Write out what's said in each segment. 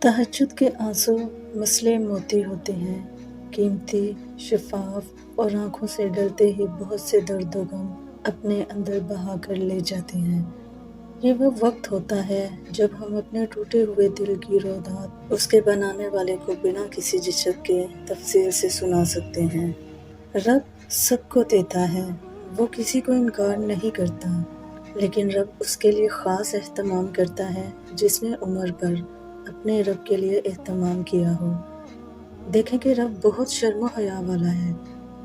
تہجد کے آنسو مسلح موتی ہوتے ہیں، قیمتی، شفاف اور آنکھوں سے ڈرتے ہی بہت سے درد و غم اپنے اندر بہا کر لے جاتے ہیں۔ یہ وہ وقت ہوتا ہے جب ہم اپنے ٹوٹے ہوئے دل کی رودات اس کے بنانے والے کو بنا کسی جھجک کے تفصیل سے سنا سکتے ہیں۔ رب سب کو دیتا ہے، وہ کسی کو انکار نہیں کرتا، لیکن رب اس کے لیے خاص اہتمام کرتا ہے جس نے عمر پر اپنے رب کے لیے اہتمام کیا ہو۔ دیکھیں کہ رب بہت شرم و حیا والا ہے۔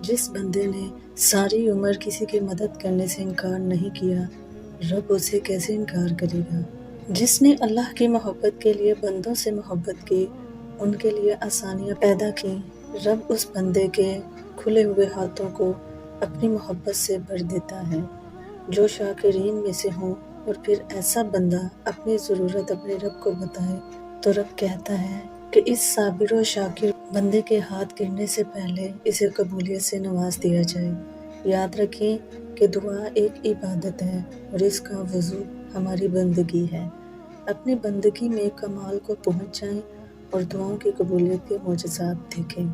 جس بندے نے ساری عمر کسی کی مدد کرنے سے انکار نہیں کیا، رب اسے کیسے انکار کرے گا؟ جس نے اللہ کی محبت کے لیے بندوں سے محبت کی، ان کے لیے آسانیاں پیدا کی، رب اس بندے کے کھلے ہوئے ہاتھوں کو اپنی محبت سے بھر دیتا ہے۔ جو شاکرین میں سے ہوں اور پھر ایسا بندہ اپنی ضرورت اپنے رب کو بتائے تو رب کہتا ہے کہ اس صابر و شاکر بندے کے ہاتھ گرنے سے پہلے اسے قبولیت سے نواز دیا جائے۔ یاد رکھیں کہ دعا ایک عبادت ہے اور اس کا وضو ہماری بندگی ہے۔ اپنی بندگی میں کمال کو پہنچ جائیں اور دعاؤں کی قبولیت کے معجزات دیکھیں۔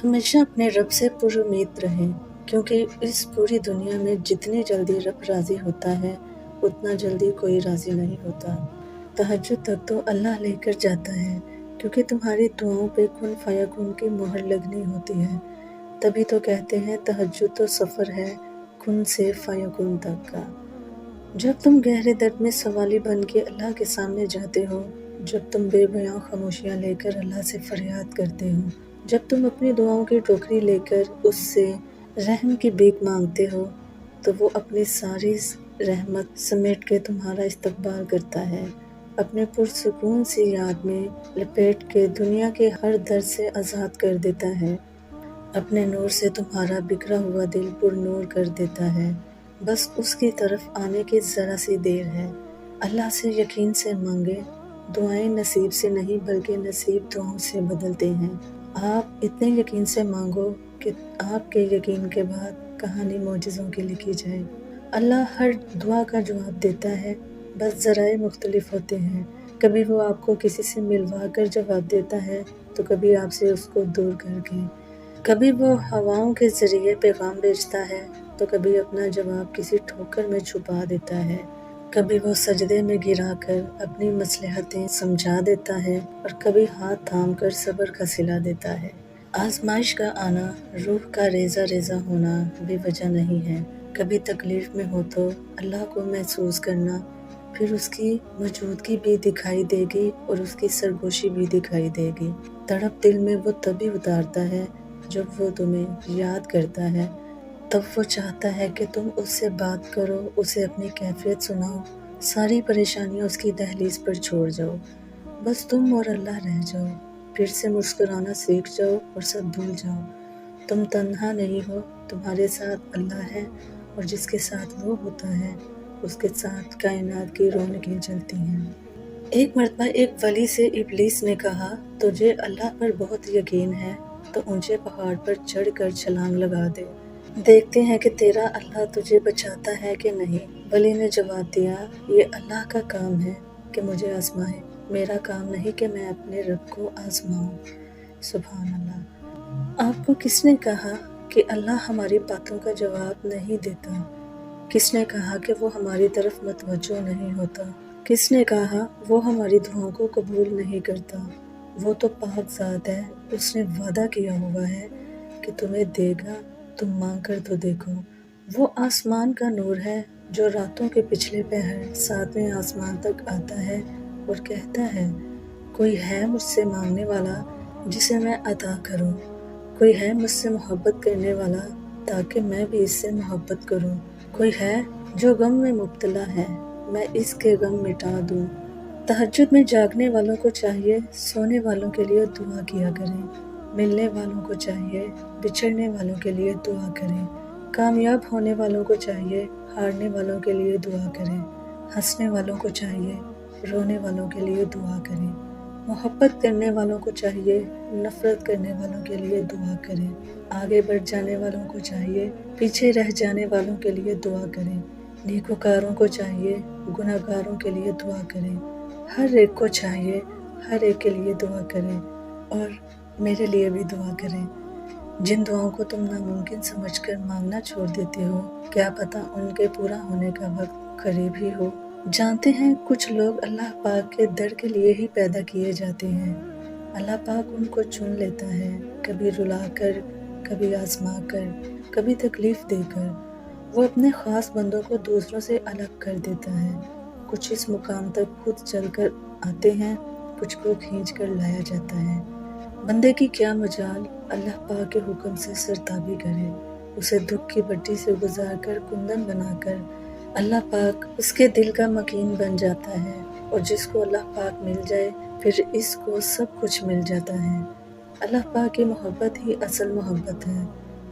ہمیشہ اپنے رب سے پر امید رہیں، کیونکہ اس پوری دنیا میں جتنی جلدی رب راضی ہوتا ہے اتنا جلدی کوئی راضی نہیں ہوتا۔ تہجد تک تو اللہ لے کر جاتا ہے، کیونکہ تمہاری دعاؤں پہ کن فیکون کی مہر لگنی ہوتی ہے۔ تبھی تو کہتے ہیں تہجد تو سفر ہے کن سے فیکون تک کا۔ جب تم گہرے درد میں سوالی بن کے اللہ کے سامنے جاتے ہو، جب تم بے بیاں خاموشیاں لے کر اللہ سے فریاد کرتے ہو، جب تم اپنی دعاؤں کی ٹوکری لے کر اس سے رحم کی بھیک مانگتے ہو، تو وہ اپنی ساری رحمت سمیٹ کے تمہارا استقبال کرتا ہے، اپنے پرسکون سی یاد میں لپیٹ کے دنیا کے ہر درد سے آزاد کر دیتا ہے، اپنے نور سے تمہارا بکھرا ہوا دل پر نور کر دیتا ہے۔ بس اس کی طرف آنے کی ذرا سی دیر ہے۔ اللہ سے یقین سے مانگے، دعائیں نصیب سے نہیں بلکہ نصیب دعاؤں سے بدلتے ہیں۔ آپ اتنے یقین سے مانگو کہ آپ کے یقین کے بعد کہانی معجزوں کی لکھی جائے۔ اللہ ہر دعا کا جواب دیتا ہے، بس ذرائع مختلف ہوتے ہیں۔ کبھی وہ آپ کو کسی سے ملوا کر جواب دیتا ہے تو کبھی آپ سے اس کو دور کر کے، کبھی وہ ہواؤں کے ذریعے پیغام بھیجتا ہے تو کبھی اپنا جواب کسی ٹھوکر میں چھپا دیتا ہے، کبھی وہ سجدے میں گرا کر اپنی مصلحتیں سمجھا دیتا ہے اور کبھی ہاتھ تھام کر صبر کا صلہ دیتا ہے۔ آزمائش کا آنا، روح کا ریزہ ریزہ ہونا بے وجہ نہیں ہے۔ کبھی تکلیف میں ہو تو اللہ کو محسوس کرنا، پھر اس کی موجودگی بھی دکھائی دے گی اور اس کی سرگوشی بھی دکھائی دے گی۔ تڑپ دل میں وہ تبھی اتارتا ہے جب وہ تمہیں یاد کرتا ہے، تب وہ چاہتا ہے کہ تم اس سے بات کرو، اسے اپنی کیفیت سناؤ، ساری پریشانیاں اس کی دہلیز پر چھوڑ جاؤ، بس تم اور اللہ رہ جاؤ، پھر سے مسکرانا سیکھ جاؤ اور سب بھول جاؤ۔ تم تنہا نہیں ہو، تمہارے ساتھ اللہ ہے، اور جس کے ساتھ وہ ہوتا ہے اس کے ساتھ کائنات کی رونقیں چلتی ہیں۔ ایک مرتبہ ایک ولی سے ابلیس نے کہا، تجھے اللہ پر بہت یقین ہے تو اونچے پہاڑ پر چڑھ کر چھلانگ لگا دے، دیکھتے ہیں کہ تیرا اللہ تجھے بچاتا ہے کہ نہیں۔ ولی نے جواب دیا، یہ اللہ کا کام ہے کہ مجھے آزمائے، میرا کام نہیں کہ میں اپنے رب کو آزماؤں۔ سبحان اللہ۔ آپ کو کس نے کہا کہ اللہ ہماری باتوں کا جواب نہیں دیتا؟ کس نے کہا کہ وہ ہماری طرف متوجہ نہیں ہوتا؟ کس نے کہا وہ ہماری دعاؤں کو قبول نہیں کرتا؟ وہ تو پاک ذات ہے، اس نے وعدہ کیا ہوا ہے کہ تمہیں دے گا، تم مانگ کر تو دیکھو۔ وہ آسمان کا نور ہے جو راتوں کے پچھلے پہر 7ویں آسمان تک آتا ہے اور کہتا ہے، کوئی ہے مجھ سے مانگنے والا جسے میں عطا کروں، کوئی ہے مجھ سے محبت کرنے والا تاکہ میں بھی اس سے محبت کروں، کوئی ہے جو غم میں مبتلا ہے، میں اس کے غم مٹا دوں۔ تہجد میں جاگنے والوں کو چاہیے سونے والوں کے لیے دعا کیا کریں، ملنے والوں کو چاہیے بچھڑنے والوں کے لیے دعا کریں، کامیاب ہونے والوں کو چاہیے ہارنے والوں کے لیے دعا کریں، ہنسنے والوں کو چاہیے رونے والوں کے لیے دعا کریں، محبت کرنے والوں کو چاہیے نفرت کرنے والوں کے لیے دعا کریں، آگے بڑھ جانے والوں کو چاہیے پیچھے رہ جانے والوں کے لیے دعا کریں، نیکوکاروں کو چاہیے گناہگاروں کے لیے دعا کریں، ہر ایک کو چاہیے ہر ایک کے لیے دعا کریں اور میرے لیے بھی دعا کریں۔ جن دعاؤں کو تم ناممکن سمجھ کر مانگنا چھوڑ دیتے ہو، کیا پتہ ان کے پورا ہونے کا وقت قریب ہی ہو۔ جانتے ہیں کچھ لوگ اللہ پاک کے در کے لیے ہی پیدا کیے جاتے ہیں۔ اللہ پاک ان کو چن لیتا ہے، کبھی رلا کر، کبھی آزما کر، کبھی تکلیف دے کر۔ وہ اپنے خاص بندوں کو دوسروں سے الگ کر دیتا ہے۔ کچھ اس مقام تک خود چل کر آتے ہیں، کچھ کو کھینچ کر لایا جاتا ہے۔ بندے کی کیا مجال اللہ پاک کے حکم سے سرتابی کرے، اسے دکھ کی بٹی سے گزار کر کندن بنا کر اللہ پاک اس کے دل کا مکین بن جاتا ہے، اور جس کو اللہ پاک مل جائے پھر اس کو سب کچھ مل جاتا ہے۔ اللہ پاک کی محبت ہی اصل محبت ہے۔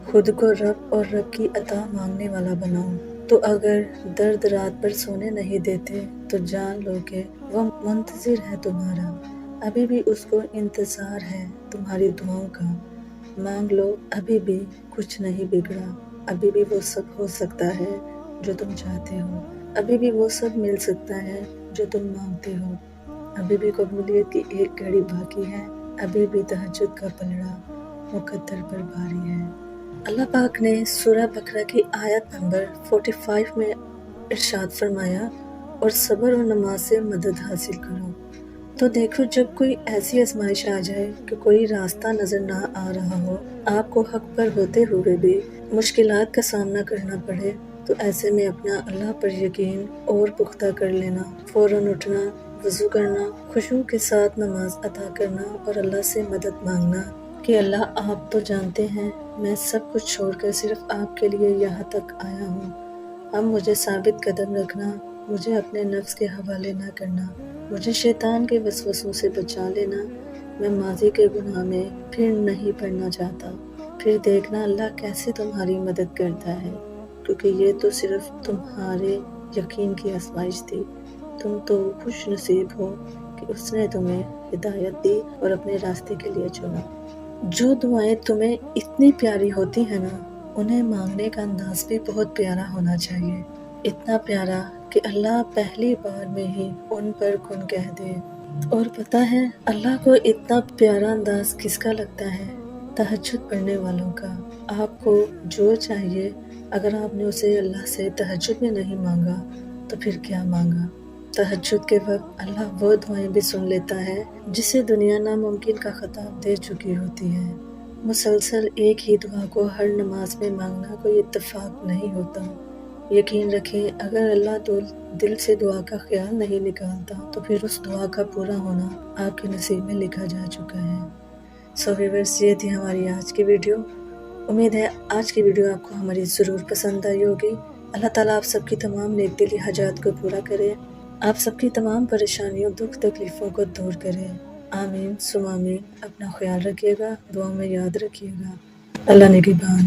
خود کو رب اور رب کی عطا مانگنے والا بناؤ، تو اگر درد رات پر سونے نہیں دیتے تو جان لو کہ وہ منتظر ہے تمہارا، ابھی بھی اس کو انتظار ہے تمہاری دعاؤں کا۔ مانگ لو، ابھی بھی کچھ نہیں بگڑا، ابھی بھی وہ سب ہو سکتا ہے جو تم چاہتے ہو، ابھی بھی وہ سب مل سکتا ہے جو تم مانگتے ہو، ابھی بھی قبولیت کی ایک گھڑی باقی ہے، ابھی بھی تہجد کا پلڑا مقدر پر بھاری ہے۔ اللہ پاک نے سورہ بقرہ کی آیت نمبر 45 میں ارشاد فرمایا، اور صبر اور نماز سے مدد حاصل کرو۔ تو دیکھو، جب کوئی ایسی آزمائش آ جائے کہ کوئی راستہ نظر نہ آ رہا ہو، آپ کو حق پر ہوتے ہوئے بھی مشکلات کا سامنا کرنا پڑے، تو ایسے میں اپنا اللہ پر یقین اور پختہ کر لینا، فوراً اٹھنا، وضو کرنا، خشوع کے ساتھ نماز ادا کرنا اور اللہ سے مدد مانگنا کہ اللہ آپ تو جانتے ہیں میں سب کچھ چھوڑ کر صرف آپ کے لیے یہاں تک آیا ہوں، اب مجھے ثابت قدم رکھنا، مجھے اپنے نفس کے حوالے نہ کرنا، مجھے شیطان کے وسوسوں سے بچا لینا، میں ماضی کے گناہ میں پھر نہیں پڑنا چاہتا۔ پھر دیکھنا اللہ کیسے تمہاری مدد کرتا ہے، کیونکہ یہ تو صرف تمہارے یقین کی آزمائش تھی۔ تم تو خوش نصیب ہو کہ اس نے تمہیں ہدایت دی اور اپنے راستے کے لیے چنا۔ جو دعائیں تمہیں اتنی پیاری ہوتی ہیں نا، انہیں مانگنے کا انداز بھی بہت پیارا ہونا چاہیے، اتنا پیارا کہ اللہ پہلی بار میں ہی ان پر کن کہہ دے۔ اور پتہ ہے اللہ کو اتنا پیارا انداز کس کا لگتا ہے؟ تہجد پڑھنے والوں کا۔ آپ کو جو چاہیے، اگر آپ نے اسے اللہ سے تہجد میں نہیں مانگا تو پھر کیا مانگا؟ تہجد کے وقت اللہ وہ دعائیں بھی سن لیتا ہے جسے دنیا ناممکن کا خطاب دے چکی ہوتی ہے۔ مسلسل ایک ہی دعا کو ہر نماز میں مانگنا کوئی اتفاق نہیں ہوتا۔ یقین رکھیں، اگر اللہ دل سے دعا کا خیال نہیں نکالتا تو پھر اس دعا کا پورا ہونا آپ کے نصیب میں لکھا جا چکا ہے۔ سو ویورز، یہ تھی ہماری آج کی ویڈیو۔ امید ہے آج کی ویڈیو آپ کو ہماری ضرور پسند آئی ہوگی۔ اللہ تعالیٰ آپ سب کی تمام نیک دلی حاجات کو پورا کرے، آپ سب کی تمام پریشانیوں، دکھ تکلیفوں کو دور کرے۔ آمین ثم آمین۔ اپنا خیال رکھیے گا، دعاؤں میں یاد رکھیے گا۔ اللہ نگہبان۔